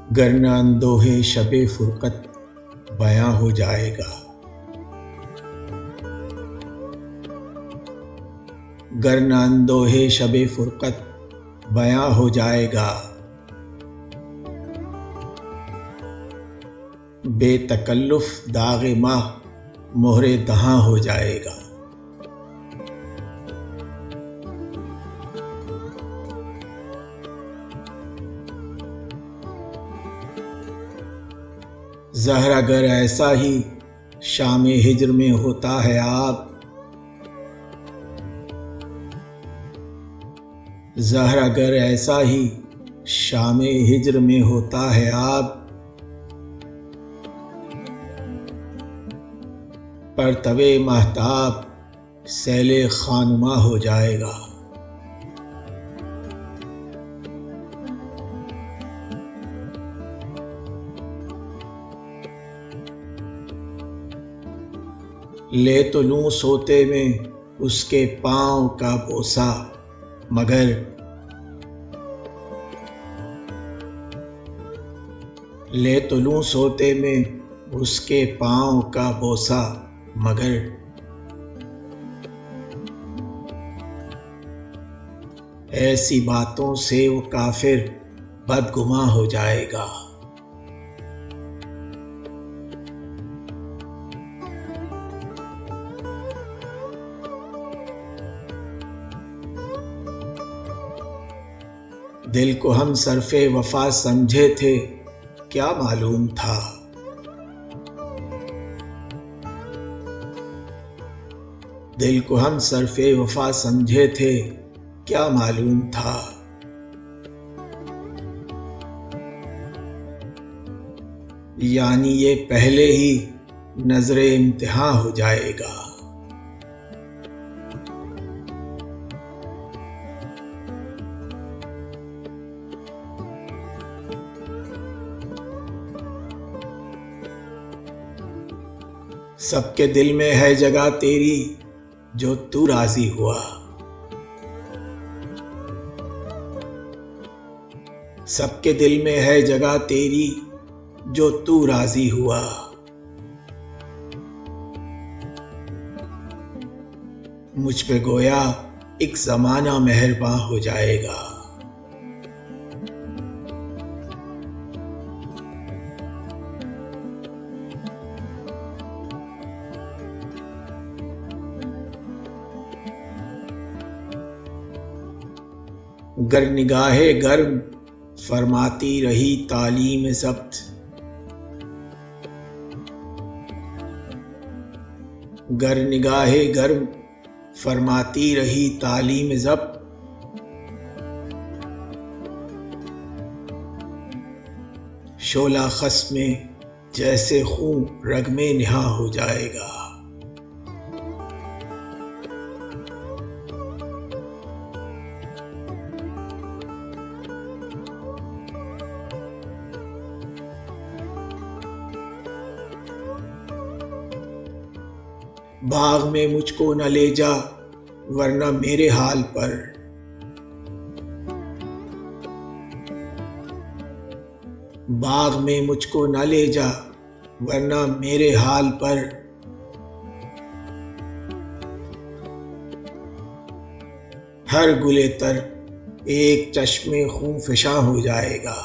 گرنہ اندوہ شب فرقت بیاں ہو جائے گا، گرنہ اندوہ شب فرقت بیاں ہو جائے گا، بے تکلف داغ ماہ مہر دہاں ہو جائے گا۔ زہر اگر ایسا ہی شام ہجر میں ہوتا ہے آب، زہر اگر ایسا ہی شام ہجر میں ہوتا ہے آب، پرتو مہتاب سیل خانماں ہو جائے گا۔ لے تو لوں سوتے میں اس کے پاؤں کا بوسہ، مگر لے تو لوں سوتے میں اس کے پاؤں کا بوسہ، مگر ایسی باتوں سے وہ کافر بدگماں ہو جائے گا۔ دل کو ہم صرف وفا سمجھے تھے، کیا معلوم تھا، دل کو ہم صرف وفا سمجھے تھے، کیا معلوم تھا، یعنی یہ پہلے ہی نظر امتحاں ہو جائے گا۔ سب کے دل میں ہے جگہ تیری جو تو راضی ہوا، سب کے دل میں ہے جگہ تیری جو تو راضی ہوا، مجھ پہ گویا ایک زمانہ مہرباں ہو جائے گا۔ گر نگاہ گرم فرماتی رہی تعلیم ضبط، گر نگاہ گرم فرماتی رہی تعلیم ضبط، شعلہ خس میں جیسے خون رگ میں نہاں ہو جائے گا۔ باغ میں مجھ کو نہ لے جا ورنہ میرے حال پر، باغ میں مجھ کو نہ لے جا ورنہ میرے حال پر، ہر گلے تر ایک چشمے خون فشاں ہو جائے گا۔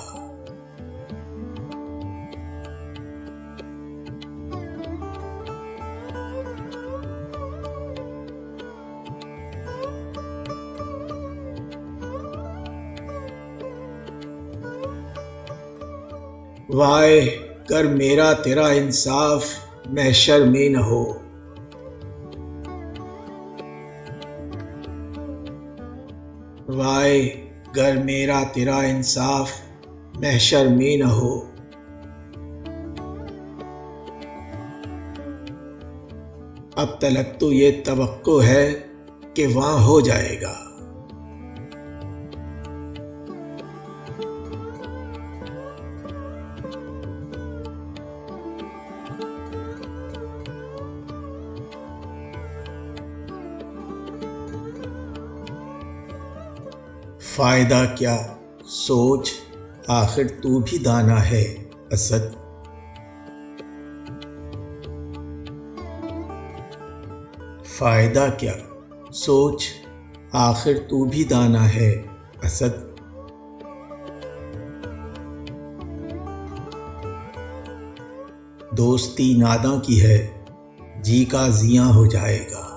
وائے گر میرا تیرا انصاف محشر میں نہ ہو، وائے گر میرا تیرا انصاف محشر میں نہ ہو، اب تلک تو یہ توقع ہے کہ وہاں ہو جائے گا۔ فائدہ کیا سوچ آخر تو بھی دانا ہے اسد۔ فائدہ کیا سوچ، آخر تو بھی دانا ہے اسد۔ دوستی ناداں کی ہے، جی کا زیاں ہو جائے گا۔